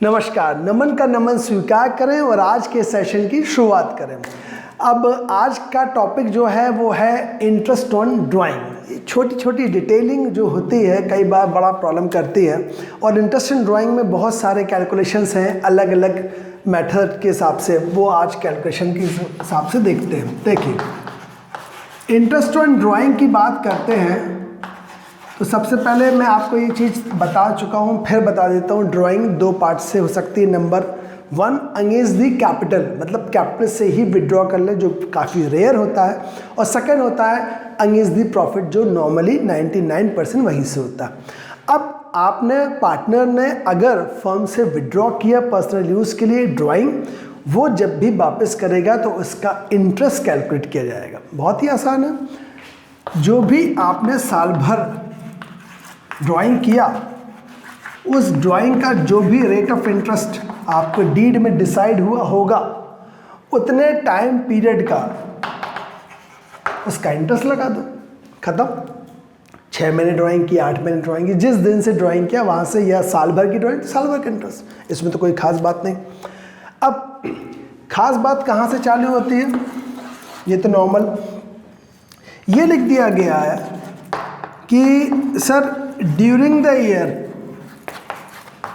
नमस्कार, नमन का नमन स्वीकार करें और आज के सेशन की शुरुआत करें। अब आज का टॉपिक जो है वो है इंटरेस्ट ऑन ड्राइंग। छोटी छोटी डिटेलिंग जो होती है कई बार बड़ा प्रॉब्लम करती है और इंटरेस्ट इन ड्राइंग में बहुत सारे कैलकुलेशंस हैं अलग अलग मेथड के हिसाब से, वो आज कैलकुलेशन के हिसाब से देखते हैं। देखिए, इंटरेस्ट ऑन ड्राइंग की बात करते हैं तो सबसे पहले मैं आपको ये चीज़ बता चुका हूँ, फिर बता देता हूँ। ड्राइंग दो पार्ट से हो सकती है। नंबर 1 अगेंस्ट दी कैपिटल, मतलब कैपिटल से ही विड्रॉ कर ले, जो काफ़ी रेयर होता है। और सेकंड होता है अगेंस्ट दी प्रॉफिट, जो नॉर्मली 99% वहीं से होता है। अब आपने पार्टनर ने अगर फर्म से विड्रॉ किया पर्सनल यूज़ के लिए ड्राइंग, वो जब भी वापस करेगा तो उसका इंटरेस्ट कैलकुलेट किया जाएगा। बहुत ही आसान है। जो भी आपने साल भर ड्राइंग किया, उस ड्राइंग का जो भी रेट ऑफ इंटरेस्ट आपको डीड में डिसाइड हुआ होगा, उतने टाइम पीरियड का उसका इंटरेस्ट लगा दो। खत्म। 6 महीने ड्राइंग की, 8 महीने ड्राइंग की, जिस दिन से ड्राइंग किया वहाँ से, या साल भर की ड्राइंग, साल भर का इंटरेस्ट। इसमें तो कोई ख़ास बात नहीं। अब ख़ास बात कहाँ से चालू होती है? ये तो नॉर्मल ये लिख दिया गया है कि सर ड्यूरिंग द ईयर।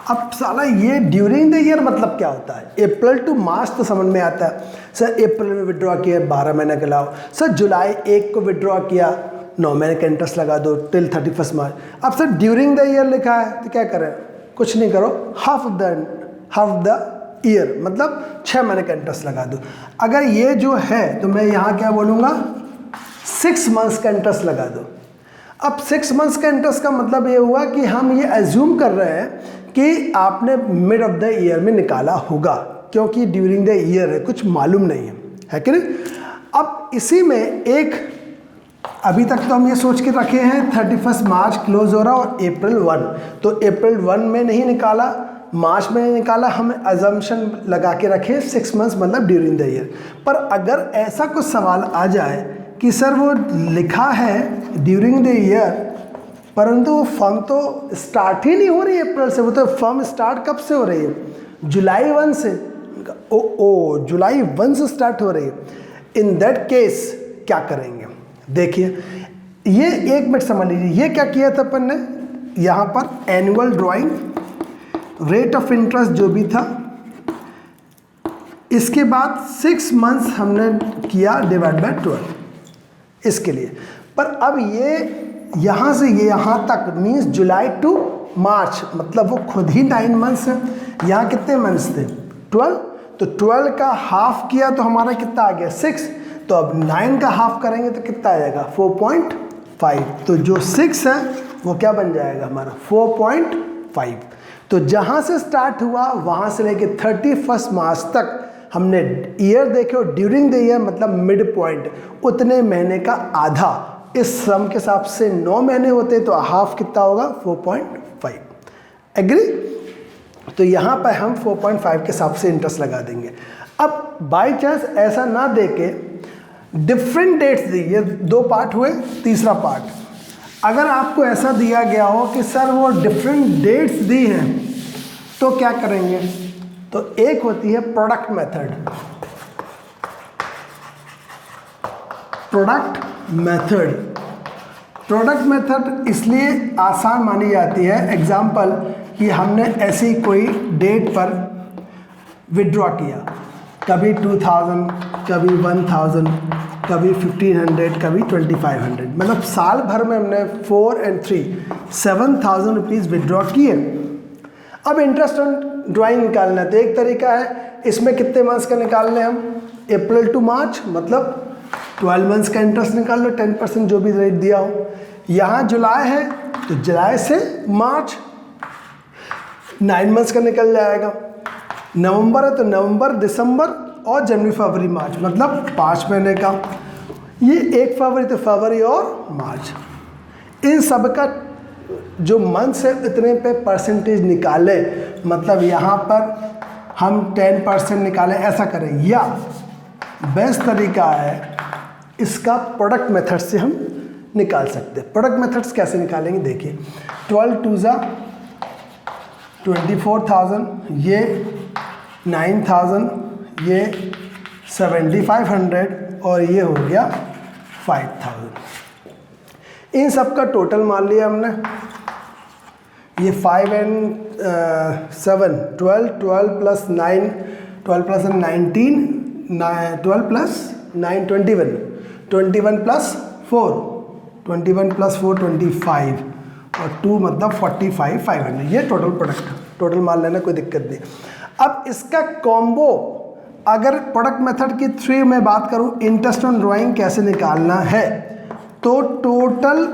अब साला ये ड्यूरिंग द ईयर मतलब क्या होता है? अप्रैल टू मार्च तो समझ में आता है। सर अप्रैल में विड्रॉ किया 12 महीने का लाओ। सर जुलाई 1 को विड्रॉ किया 9 महीने का इंटरेस्ट लगा दो टिल 31 मार्च। अब सर ड्यूरिंग द ईयर लिखा है तो क्या करें? कुछ नहीं करो, हाफ द ईयर मतलब 6 महीने का इंटरेस्ट लगा दो। अगर ये जो है तो मैं यहाँ क्या बोलूँगा, 6 मंथ्स का इंटरेस्ट लगा दो। अब 6 मंथ्स का इंटरेस्ट का मतलब ये हुआ कि हम ये एज्यूम कर रहे हैं कि आपने मिड ऑफ द ईयर में निकाला होगा, क्योंकि ड्यूरिंग द ईयर है, कुछ मालूम नहीं है कि नहीं। अब इसी में एक अभी तक तो हम ये सोच के रखे हैं 31 मार्च क्लोज हो रहा और अप्रैल 1, तो अप्रैल 1 में नहीं निकाला, मार्च में नहीं निकाला, हम अजम्पशन लगा के रखे 6 मंथ्स मतलब ड्यूरिंग द ईयर। पर अगर ऐसा कुछ सवाल आ जाए कि सर वो लिखा है ड्यूरिंग द ईयर, परंतु वो फर्म तो स्टार्ट ही नहीं हो रही है अप्रैल से, वो तो फर्म स्टार्ट कब से हो रही है? जुलाई 1 से। जुलाई 1 से स्टार्ट हो रही है। इन दैट केस क्या करेंगे? देखिए, ये 1 मिनट समझ लीजिए, ये क्या किया था अपन ने यहाँ पर, annual drawing, rate of interest जो भी था, इसके बाद 6 मंथ्स हमने किया डिवाइड बाय 12 इसके लिए। पर अब ये यहाँ से ये यहाँ तक मीन्स जुलाई टू मार्च, मतलब वो खुद ही 9 मंथ्स है। यहाँ कितने मंथ्स थे? 12। तो 12 का हाफ किया तो हमारा कितना आ गया? 6। तो अब 9 का हाफ करेंगे तो कितना आ जाएगा? 4.5। तो जो 6 है वो क्या बन जाएगा हमारा? 4.5। तो जहाँ से स्टार्ट हुआ वहाँ से लेके 31 मार्च तक हमने ईयर देखे, और ड्यूरिंग द ईयर मतलब मिड पॉइंट, उतने महीने का आधा। इस सम के हिसाब से 9 महीने होते तो हाफ कितना होगा? 4.5। एग्री? तो यहाँ पर हम 4.5 के हिसाब से इंटरेस्ट लगा देंगे। अब बाय चांस ऐसा ना देके डिफरेंट डेट्स दी, ये 2 पार्ट हुए, तीसरा पार्ट अगर आपको ऐसा दिया गया हो कि सर वो डिफरेंट डेट्स दी हैं, तो क्या करेंगे? तो एक होती है प्रोडक्ट मेथड। प्रोडक्ट मेथड इसलिए आसान मानी जाती है, एग्जाम्पल कि हमने ऐसी कोई डेट पर विड्रॉ किया, कभी 2000, कभी 1000, कभी 1500, कभी 2500, मतलब साल भर में हमने 4 और 3 7,000 रुपीज़ विड्रॉ किए। अब इंटरेस्ट ऑन ड्राइंग निकालना है तो एक तरीका है, इसमें कितने मंथ्स का निकालने हम? अप्रैल टू मार्च मतलब 12 मंथ्स का इंटरेस्ट निकाल लो, 10% जो भी रेट दिया हो। यहाँ जुलाई है तो जुलाई से मार्च 9 मंथ्स का निकल जाएगा। नवंबर है तो नवंबर, दिसंबर और जनवरी, फरवरी, मार्च मतलब 5 महीने का। ये 1 फरवरी तो फरवरी और मार्च, इन सब का जो मंथ्स है इतने पे परसेंटेज निकाले, मतलब यहाँ पर हम 10% निकालें, ऐसा करें। या बेस्ट तरीका है इसका प्रोडक्ट मेथड से हम निकाल सकते हैं। प्रोडक्ट मेथड्स कैसे निकालेंगे? देखिए, 12 2 ज़ा 24,000, ये 9,000, ये 7,500 और ये हो गया 5,000। इन सब का टोटल मान लिया हमने। ये 5 and 7 12, 12 plus 9, 12 plus 19, 12 plus 9 21, 21 plus 4, 21 plus 4 25 और 2 मतलब 45 500। ये टोटल प्रोडक्ट, टोटल मान लेना, कोई दिक्कत नहीं। अब इसका कॉम्बो, अगर प्रोडक्ट मेथड की 3 में बात करूं, इंटरेस्ट ऑन ड्राइंग कैसे निकालना है, तो टोटल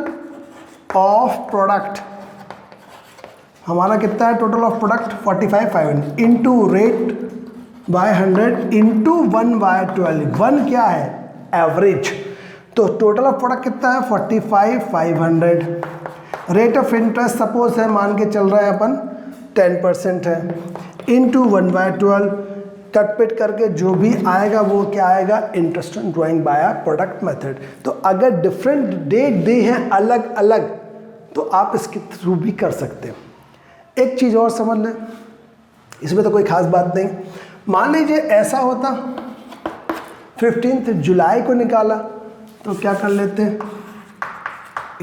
ऑफ प्रोडक्ट हमारा कितना है, total of product 45 500 into rate by 100 into 1 by 12। 1 क्या है, एवरेज। तो टोटल ऑफ प्रोडक्ट कितना है, 45 500। रेट ऑफ इंटरेस्ट सपोज है, मान के चल रहा है अपन 10% है, इंटू 1 बाय 12, कट पिट करके जो भी आएगा वो क्या आएगा, interest on drawing by product method. तो अगर डिफरेंट डेट दे हैं अलग अलग, तो आप इसके थ्रू भी कर सकते हैं। एक चीज़ और समझ लें, इसमें तो कोई ख़ास बात नहीं। मान लीजिए ऐसा होता 15 जुलाई को निकाला, तो क्या कर लेते हैं,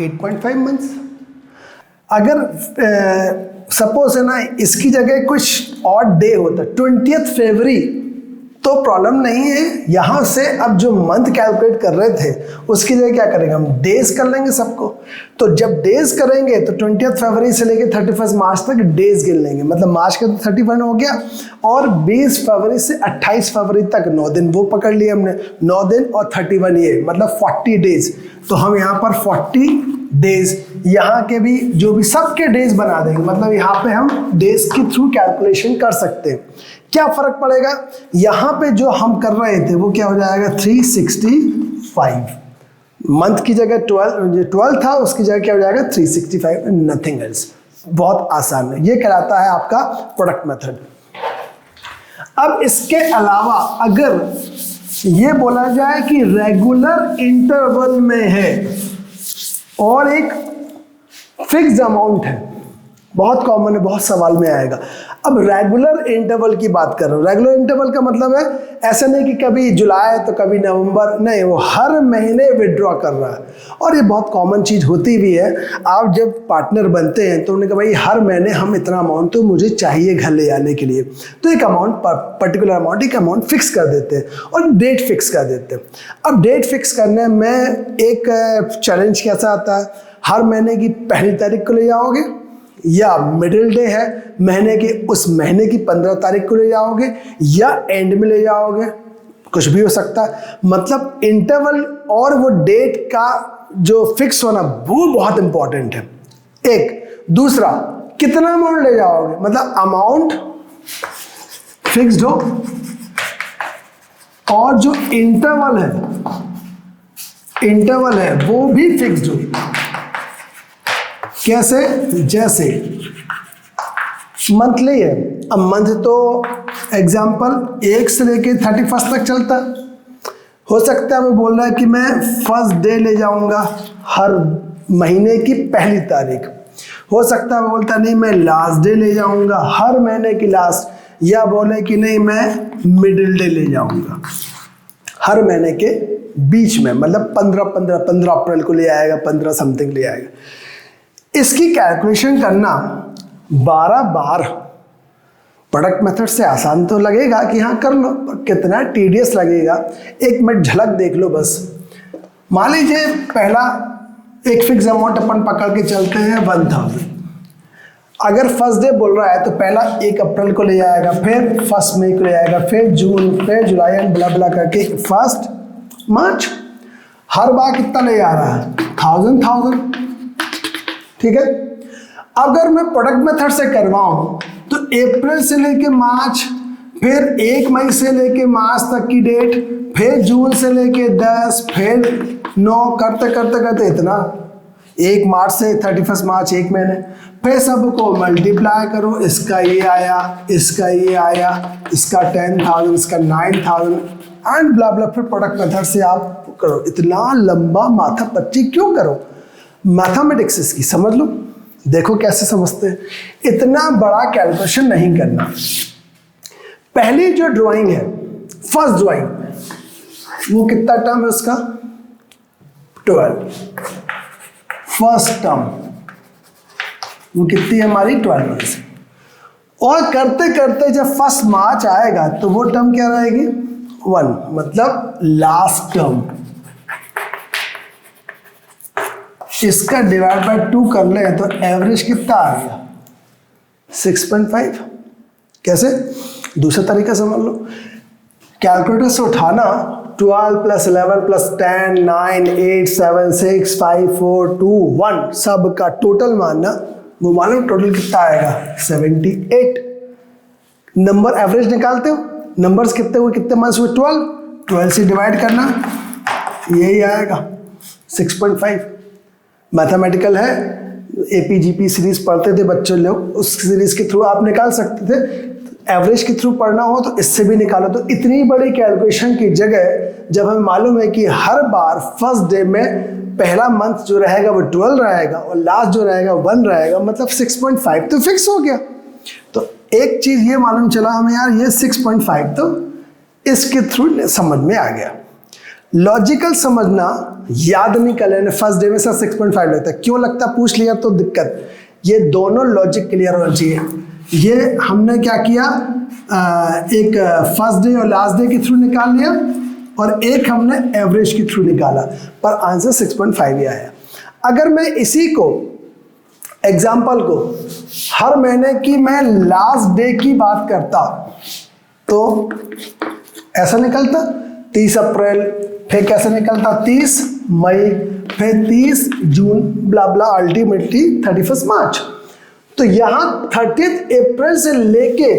8.5 मंथ्स। अगर सपोज है ना, इसकी जगह कुछ और डे होता 20 फरवरी, तो प्रॉब्लम नहीं है। यहाँ से अब जो मंथ कैलकुलेट कर रहे थे उसकी जगह क्या करेंगे, हम डेज कर लेंगे सबको। तो जब डेज करेंगे तो 20 फरवरी से लेकर 31 मार्च तक डेज गिन लेंगे, मतलब मार्च का तो 31 हो गया, और 20 फरवरी से 28 फरवरी तक 9 दिन वो पकड़ लिए हमने, 9 दिन और 31 ये मतलब 40 डेज। तो हम यहाँ पर 40 डेज, यहाँ के भी जो भी सबके डेज बना देंगे, मतलब यहाँ पे हम डेज के थ्रू कैलकुलेशन कर सकते हैं। क्या फर्क पड़ेगा, यहाँ पे जो हम कर रहे थे वो क्या हो जाएगा, 365। मंथ की जगह 12 था, उसकी जगह क्या हो जाएगा 365, नथिंग एल्स। बहुत आसान है, ये कहलाता है आपका प्रोडक्ट मेथड। अब इसके अलावा अगर ये बोला जाए कि रेगुलर इंटरवल में है और एक फिक्स्ड अमाउंट है, बहुत कॉमन है, बहुत सवाल में आएगा। अब रेगुलर इंटरवल की बात कर रहा हूँ। रेगुलर इंटरवल का मतलब है ऐसा नहीं कि कभी जुलाई तो कभी नवंबर, नहीं, वो हर महीने विड्रॉ कर रहा है। और ये बहुत कॉमन चीज़ होती भी है। आप जब पार्टनर बनते हैं तो उन्होंने कहा भाई हर महीने हम इतना अमाउंट तो मुझे चाहिए घर ले आने के लिए, तो एक अमाउंट, पर्टिकुलर अमाउंट, एक अमाउंट फिक्स कर देते हैं और डेट फिक्स कर देते हैं। अब डेट फिक्स करने में एक चैलेंज कैसा आता है, हर महीने की पहली तारीख को ले जाओगे, या मिडिल डे है महीने के उस महीने की 15 तारीख को ले जाओगे, या एंड में ले जाओगे, कुछ भी हो सकता है। मतलब इंटरवल और वो डेट का जो फिक्स होना वो बहुत इंपॉर्टेंट है। एक दूसरा, कितना अमाउंट ले जाओगे, मतलब अमाउंट फिक्स्ड हो और जो इंटरवल है वो भी फिक्स्ड हो। कैसे, जैसे मंथली है, अब मंथ तो एग्जाम्पल 1 से लेके 31 तक चलता, हो सकता है वो बोल रहा है कि मैं फर्स्ट डे ले जाऊंगा हर महीने की पहली तारीख, हो सकता है वो बोलता नहीं मैं लास्ट डे ले जाऊंगा हर महीने की लास्ट, या बोले कि नहीं मैं मिडिल डे ले जाऊंगा हर महीने के बीच में, मतलब 15 अप्रैल को ले आएगा, 15 समथिंग ले आएगा। इसकी कैलकुलेशन करना 12 बार प्रोडक्ट मेथड से आसान तो लगेगा कि हाँ कर लो, कितना टीडियस लगेगा। एक मिनट झलक देख लो बस। मान लीजिए पहला एक फिक्स अमाउंट अपन पकड़ के चलते हैं 1000। अगर फर्स्ट डे बोल रहा है तो पहला 1 अप्रैल को ले आएगा, फिर 1 मई को ले आएगा, फिर जून, फिर जुलाई एंड ब्ला ब्ला करके 1 मार्च। हर बार कितना ले आ रहा है, 1000। ठीक है। अगर मैं प्रोडक्ट मेथड से करवाऊं तो अप्रैल से लेके मार्च, फिर 1 मई से लेके मार्च तक की डेट, फिर जून से लेके 10, फिर 9 करते करते करते इतना 1 मार्च से 31 मार्च 1 महीने, फिर सबको मल्टीप्लाई करो, इसका ये आया, इसका ये आया, इसका 10,000, इसका 9,000 एंड ब्ला ब्ला। फिर प्रोडक्ट मेथड से आप करो। इतना लंबा माथा पच्ची क्यों करो, मैथमेटिक्स इसकी समझ लो, देखो कैसे समझते हैं, इतना बड़ा कैलकुलेशन नहीं करना। पहली जो ड्राइंग है, फर्स्ट ड्राइंग, वो कितना टर्म है उसका, 12। फर्स्ट टर्म वो कितनी है हमारी, 12 और करते करते जब फर्स्ट मार्च आएगा तो वो टर्म क्या रहेगी, 1, मतलब लास्ट टर्म। इसका डिवाइड बाय 2 कर ले तो एवरेज कितना आ गया, 6.5। कैसे, दूसरा तरीका समझ लो, कैलकुलेटर से उठाना 12 + 11 + 10 9 8 7 6 5 4 2 1 सब का टोटल मानना, वो मालूम टोटल कितना आएगा, 78। नंबर एवरेज निकालते हो, नंबर्स कितने हुए, कितने मार्क्स हुए, 12 से डिवाइड करना, यही आएगा 6.5। मैथमेटिकल है, APGP सीरीज पढ़ते थे बच्चे लोग, उस सीरीज के थ्रू आप निकाल सकते थे। एवरेज के थ्रू पढ़ना हो तो इससे भी निकालो। तो इतनी बड़ी कैलकुलेशन की जगह जब हमें मालूम है कि हर बार फर्स्ट डे में पहला मंथ जो रहेगा वो 12 रहेगा और लास्ट जो रहेगा 1 रहेगा, मतलब 6.5 तो फिक्स हो गया। तो एक चीज़ ये मालूम चला हमें यार, ये 6.5 तो इसके थ्रू समझ में आ गया। लॉजिकल समझना याद नहीं कर लेना, फर्स्ट डे में सर 6.5 लगता है, क्यों लगता, पूछ लिया तो दिक्कत। ये दोनों लॉजिक क्लियर होना चाहिए। ये हमने क्या किया, एक फर्स्ट डे और लास्ट डे के थ्रू निकाल लिया और एक हमने एवरेज के थ्रू निकाला, पर आंसर 6.5 ही आया। अगर मैं इसी को एग्जाम्पल को हर महीने की मैं लास्ट डे की बात करता तो ऐसा निकलता 30 अप्रैल, फिर कैसे निकलता 30 मई, फिर 30 जून, ब्ला ब्ला, अल्टीमेटली 31 मार्च। तो यहाँ 30 अप्रैल से लेके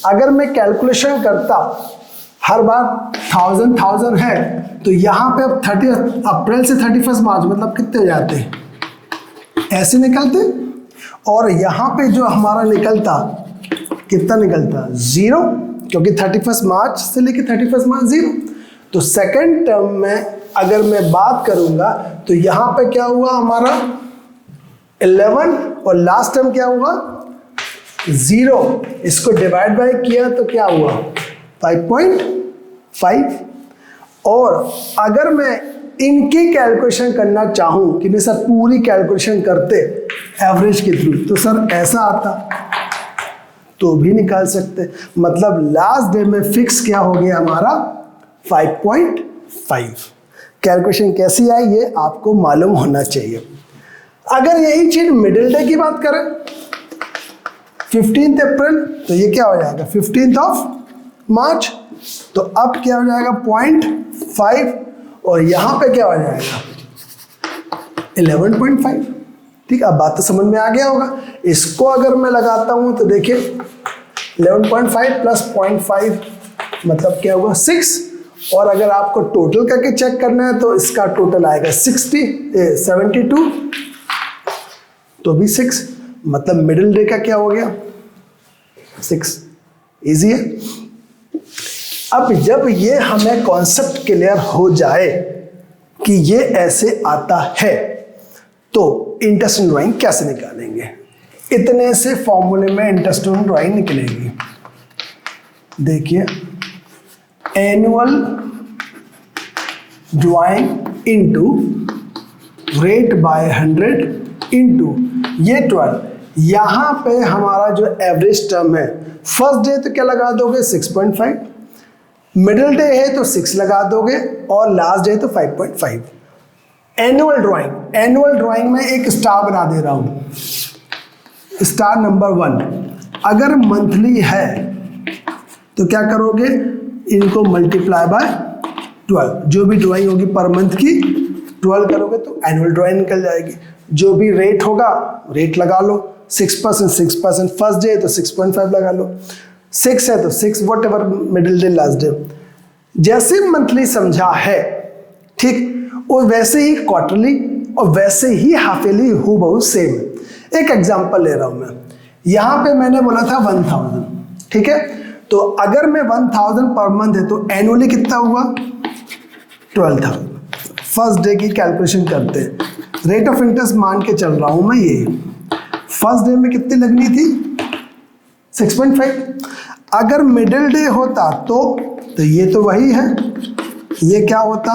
अगर मैं कैलकुलेशन करता, हर बार 1000 है, तो यहाँ पे अब 30 अप्रैल से 31 मार्च मतलब कितने हो जाते हैं, ऐसे निकलते। और यहाँ पे जो हमारा निकलता, कितना निकलता, 0, क्योंकि 31 मार्च से लेके 31 मार्च 0। तो सेकंड टर्म में अगर मैं बात करूंगा तो यहाँ पे क्या हुआ हमारा 11 और लास्ट टर्म क्या हुआ 0। इसको डिवाइड बाय किया तो क्या हुआ 5.5। और अगर मैं इनकी कैलकुलेशन करना चाहूं कि नहीं सर पूरी कैलकुलेशन करते एवरेज के थ्रू, तो सर ऐसा आता तो भी निकाल सकते। मतलब लास्ट डे में फिक्स क्या हो गया हमारा 5.5। कैलकुलेशन कैसी आई ये आपको मालूम होना चाहिए। अगर यही चीज मिडिल डे की बात करें 15 अप्रैल, तो ये क्या हो जाएगा 15 मार्च। तो अब क्या हो जाएगा 0.5 और यहां पे क्या हो जाएगा 11.5। ठीक, अब बात तो समझ में आ गया होगा। इसको अगर मैं लगाता हूं तो देखिए 11.5 प्लस 0.5 मतलब क्या होगा 6। और अगर आपको टोटल करके चेक करना है तो इसका टोटल आएगा 72, तो भी 6, मतलब मिडिल डे का क्या हो गया 6। इजी है। अब जब ये हमें कॉन्सेप्ट क्लियर हो जाए कि ये ऐसे आता है तो इंटरेस्टिंग ड्राइंग कैसे निकालेंगे, इतने से फॉर्मूले में इंटरेस्टिंग ड्राइंग निकलेगी। देखिए annual drawing into rate by 100 into ये 12। यहां पे हमारा जो एवरेज टर्म है फर्स्ट डे तो क्या लगा दोगे 6.5, मिडिल डे है तो 6 लगा दोगे और लास्ट डे तो 5.5। एनुअल ड्राइंग में एक स्टार बना दे रहा हूं। स्टार नंबर 1 अगर मंथली है तो क्या करोगे, इनको मल्टीप्लाई बाय 12। जो भी ड्राइंग होगी पर मंथ की 12 करोगे तो एनुअल ड्राइंग निकल जाएगी। जो भी रेट होगा रेट लगा लो, 6% फर्स्ट डे तो 6.5 लगा लो, 6 है तो 6 what ever middle day last day. जैसे मंथली समझा है ठीक, और वैसे ही क्वार्टरली और वैसे ही हाफ ईयरली हूबहू सेम। एक एग्जांपल ले रहा हूं मैं, यहां पे मैंने बोला था 1000, ठीक है। तो अगर मैं 1000 पर मंथ है तो एनुअली कितना हुआ 12,000। फर्स्ट डे की कैलकुलेशन करते हैं, रेट ऑफ इंटरेस्ट मान के चल रहा हूं मैं ये फर्स्ट डे में कितनी लगनी थी 6.5। अगर मिडिल डे होता तो ये तो वही है, ये क्या होता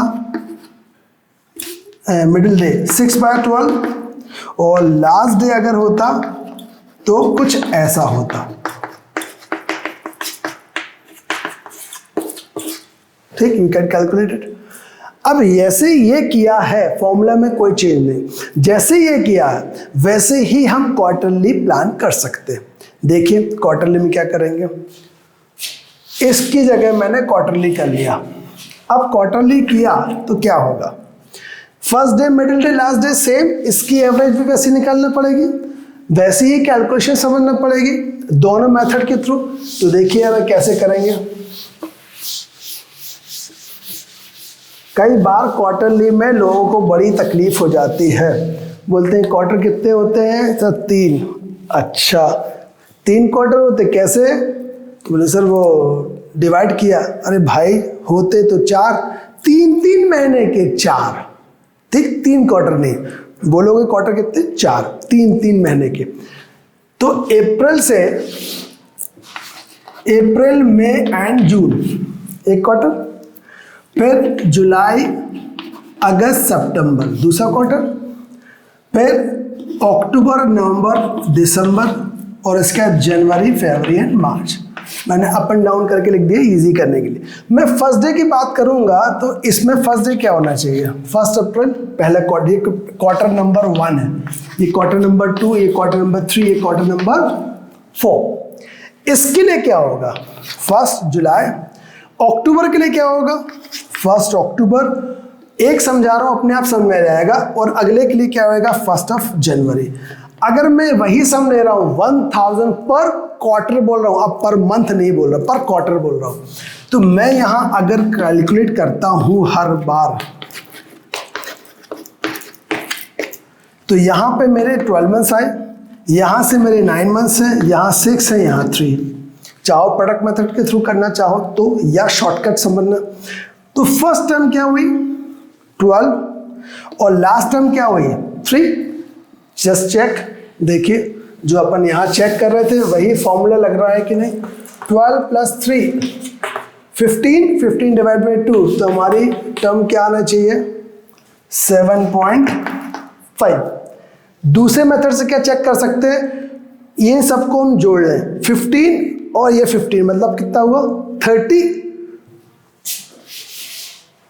मिडिल डे 6/12, और लास्ट डे अगर होता तो कुछ ऐसा होता। ठीक, यू कैन कैलकुलेट इट। अब जैसे ये किया है, फॉर्मूला में कोई चेंज नहीं, जैसे ये किया है वैसे ही हम क्वार्टरली प्लान कर सकते हैं। देखिए क्वार्टरली में क्या करेंगे, इसकी जगह मैंने क्वार्टरली कर लिया। अब क्वार्टरली किया तो क्या होगा, first day middle day last day same, इसकी एवरेज भी वैसे निकालना पड़ेगी, वैसे ही कैलकुलेशन समझना पड़ेगी दोनों मेथड के थ्रू। तो देखिए अब कैसे करेंगे। कई बार क्वार्टरली में लोगों को बड़ी तकलीफ हो जाती है, बोलते हैं क्वार्टर कितने होते हैं सर 3। अच्छा 3 क्वार्टर होते कैसे, बोले सर वो डिवाइड किया। अरे भाई होते तो 4, 3 महीने के 4, ठीक 3 क्वार्टर नहीं, बोलोगे क्वार्टर कितने 4, 3 महीने के। तो अप्रैल से अप्रैल मई एंड जून एक क्वार्टर, फिर जुलाई अगस्त सितंबर दूसरा क्वार्टर, फिर अक्टूबर नवंबर दिसंबर, और इसका जनवरी फरवरी एंड मार्च। मैंने अप एंड डाउन करके लिख दिया इजी करने के लिए। मैं फर्स्ट डे की बात करूंगा तो इसमें फर्स्ट डे क्या होना चाहिए, 1 अप्रैल पहला क्वार्टर, ये क्वार्टर नंबर 1 है, ये क्वार्टर नंबर 2, ये क्वार्टर नंबर 3, ये क्वार्टर नंबर 4। इसके लिए क्या होगा 1 जुलाई। अक्टूबर के लिए क्या होगा 1 अक्टूबर। एक समझा रहा हूं अपने आप समझ में आ जाएगा। और अगले के लिए क्या होगा 1 जनवरी। अगर मैं वही सम ले रहा हूं 1000 पर क्वार्टर बोल रहा हूं, अब पर मंथ नहीं बोल रहा, पर क्वार्टर बोल रहा हूं, तो मैं यहां अगर कैलकुलेट करता हूं हर बार, तो यहां पे मेरे 12 मंथ्स आए, यहां से मेरे 9 मंथ्स हैं, यहां 6 है, यहां 3। चाहो प्रोडक्ट मेथड के थ्रू करना चाहो तो, या शॉर्टकट समझना। तो फर्स्ट टर्म क्या हुई 12 और लास्ट टर्म क्या हुई 3। जस्ट चेक, देखिए जो अपन यहाँ चेक कर रहे थे वही फॉर्मूला लग रहा है कि नहीं। 12 + 3 15 डिवाइड बाई 2, तो हमारी टर्म क्या आना चाहिए 7.5। दूसरे मेथड से क्या चेक कर सकते हैं, ये सबको हम जोड़ लें 15 और ये 15, मतलब कितना हुआ 30।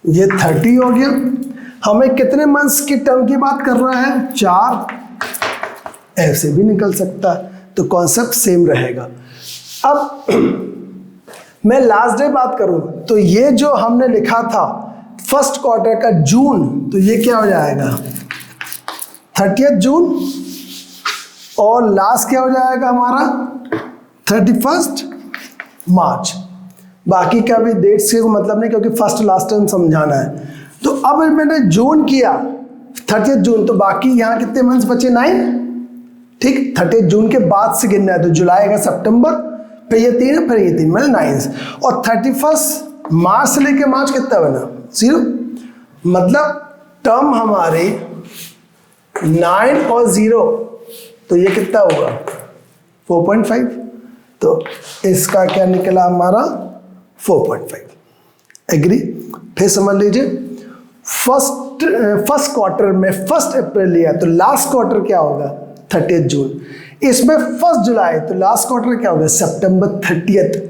ये 30 हो गया। हमें कितने मंथ्स की टर्म की बात कर रहा है 4, ऐसे भी निकल सकता है, तो कॉन्सेप्ट सेम रहेगा। अब मैं लास्ट डे बात करूं तो ये जो हमने लिखा था फर्स्ट क्वार्टर का जून, तो ये क्या हो जाएगा 30 जून, और लास्ट क्या हो जाएगा हमारा 31 मार्च। बाकी का भी डेट से मतलब नहीं, क्योंकि फर्स्ट लास्ट टाइम समझाना है। तो अब मैंने जून किया 30 जून, तो बाकी यहाँ कितने मंथ्स बचे 9, ठीक। 30 जून के बाद से गिनना है, तो जुलाई का सितंबर, फिर ये 3, फिर ये 3, मतलब 9। और 31 मार्च से लेके मार्च कितना बना 0, मतलब टर्म हमारे 9 और 0, तो ये कितना होगा 4.5। तो इसका क्या निकला हमारा 4.5। एग्री। फिर समझ लीजिए फर्स्ट क्वार्टर में 1 अप्रैल लिया, तो लास्ट क्वार्टर क्या होगा 30 जून। इसमें 1 जुलाई, तो लास्ट क्वार्टर क्या होगा सितंबर 30।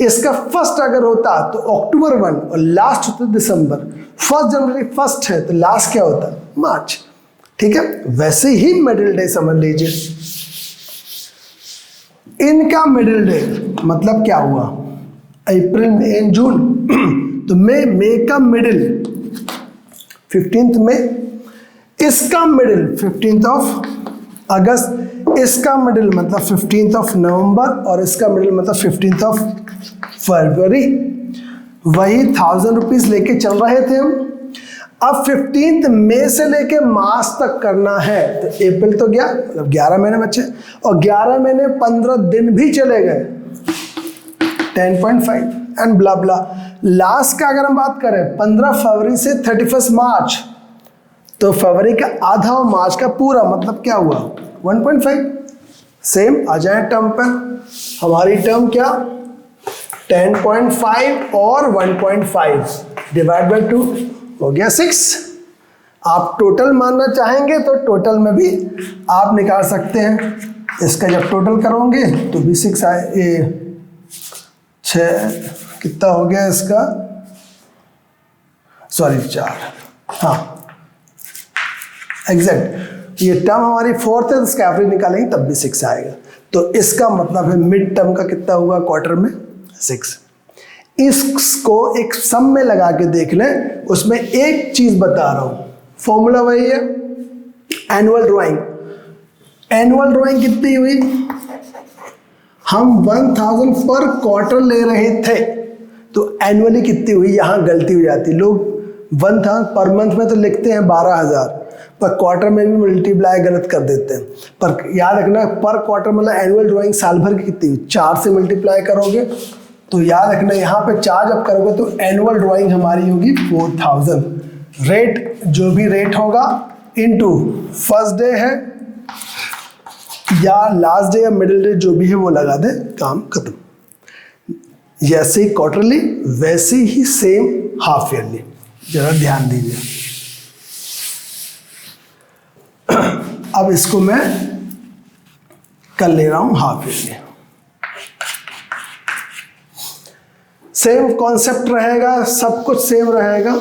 इसका फर्स्ट अगर होता तो अक्टूबर 1 और लास्ट होता दिसंबर। 1 जनवरी फर्स्ट है तो लास्ट क्या होता मार्च। ठीक है, वैसे ही मिडिल डे समझ लीजिए। इनका मिडिल डे मतलब क्या हुआ अप्रैल मई जून, तो मई का मिडिल 15 मई, इसका मिडिल 15 अगस्त, इसका मिडिल मतलब 15 नवंबर, और इसका मिडिल मतलब 15 फरवरी। वही 1000 रुपीज लेके चल रहे थे हम। अब 15 मई से लेके मार्च तक करना है, तो अप्रैल तो गया, मतलब 11 महीने बचे, और 11 महीने 15 दिन भी चले गए 10.5 एंड ब्ला ब्ला। लास्ट का अगर हम बात करें 15 फरवरी से 31 मार्च, तो फरवरी का आधा और मार्च का पूरा, मतलब क्या हुआ 1.5। सेम आ जाए टर्म पर। हमारी टर्म क्या 10.5 और 1.5 डिवाइड बाई 2 हो गया 6। आप टोटल मानना चाहेंगे तो टोटल में भी आप निकाल सकते हैं। इसका जब टोटल करोगे तो भी 6 आए, 6 कितना हो गया इसका, सॉरी 4, हाँ एग्जैक्ट। ये टर्म हमारी 4th है, इसका एवरेज निकालेंगे तब भी 6 आएगा। तो इसका मतलब है मिड टर्म का कितना हुआ क्वार्टर में 6। इसको एक सम में लगा के देख लें, उसमें एक चीज बता रहा हूं, फॉर्मूला वही है एनुअल ड्राइंग। एनुअल ड्राइंग कितनी हुई, हम 1000 पर क्वार्टर ले रहे थे, तो एनुअली कितनी हुई, यहां गलती हो जाती, लोग 1000 पर मंथ में तो लिखते हैं 12000, पर क्वार्टर में भी मल्टीप्लाई गलत कर देते हैं। पर याद रखना पर क्वार्टर मतलब एनुअल ड्राइंग साल भर की कितनी हुई, 4 से मल्टीप्लाई करोगे तो याद रखना यहाँ पे 4 जब करोगे तो एनुअल ड्राइंग हमारी होगी 4000। रेट जो भी रेट होगा इनटू फर्स्ट डे है या लास्ट डे या मिडिल डे जो भी है वो लगा दे, काम खत्म। जैसे ही क्वार्टरली वैसे ही सेम हाफ ईयरली, जरा ध्यान दीजिए। अब इसको मैं कर ले रहा हूं हाफ ईयरली। सेम कॉन्सेप्ट रहेगा, सब कुछ सेम रहेगा।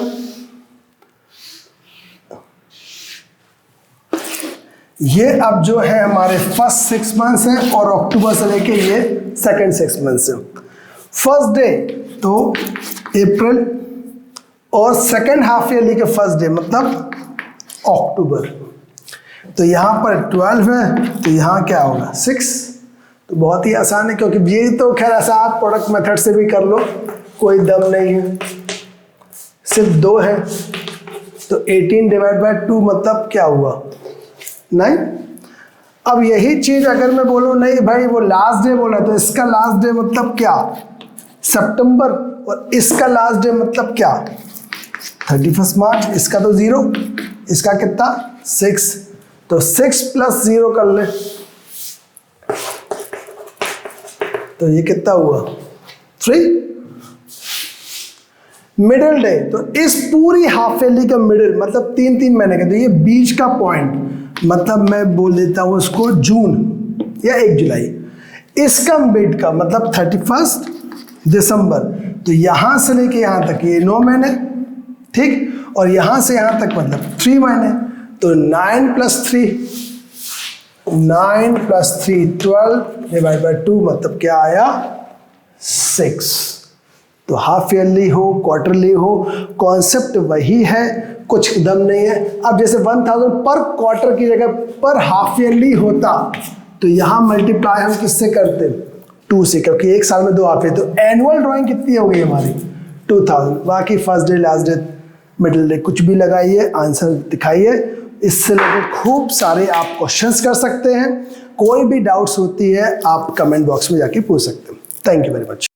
ये अब जो है हमारे फर्स्ट 6 मंथ्स है और अक्टूबर से लेके ये सेकंड 6 मंथ्स है। फर्स्ट डे तो अप्रैल और सेकंड हाफ ईयरली के फर्स्ट डे मतलब अक्टूबर। तो यहाँ पर 12 है तो यहाँ क्या होगा 6। तो बहुत ही आसान है, क्योंकि ये तो खैर ऐसा आप प्रोडक्ट मेथड से भी कर लो, कोई दम नहीं है, सिर्फ 2 है। तो 18 डिवाइड बाय 2 मतलब क्या हुआ 9। अब यही चीज अगर मैं बोलूं नहीं भाई वो लास्ट डे बोला, तो इसका लास्ट डे मतलब क्या सितंबर, और इसका लास्ट डे मतलब क्या 31 मार्च। इसका तो 0, इसका कितना 6, तो 6 + 0 कर ले तो ये कितना हुआ 3। मिडिल डे तो इस पूरी हाफ ईयरली का मिडिल मतलब 3 महीने का, तो ये बीच का पॉइंट मतलब मैं बोल देता हूं उसको जून या 1 जुलाई। इसका मिड का मतलब 31 दिसंबर। तो यहां से लेके यहां तक ये 9 महीने, ठीक, और यहां से यहां तक मतलब 3 महीने। तो 9 + 3 12 डिवाइड बाय 2 मतलब क्या आया 6। तो हाफ ईयरली हो क्वार्टरली हो कॉन्सेप्ट वही है, कुछ दम नहीं है। अब जैसे 1000 पर क्वार्टर की जगह पर हाफ ईयरली होता तो यहां मल्टीप्लाई हम किससे करते 2 से, क्योंकि एक साल में 2 हाफ ईयर। तो एनुअल ड्राइंग कितनी हो गई हमारी 2000। बाकी first day last day middle day कुछ भी लगाइए, आंसर दिखाइए। इससे रिलेटेड खूब सारे आप क्वेश्चंस कर सकते हैं। कोई भी डाउट्स होती है आप कमेंट बॉक्स में जाके पूछ सकते हैं। Thank you very much.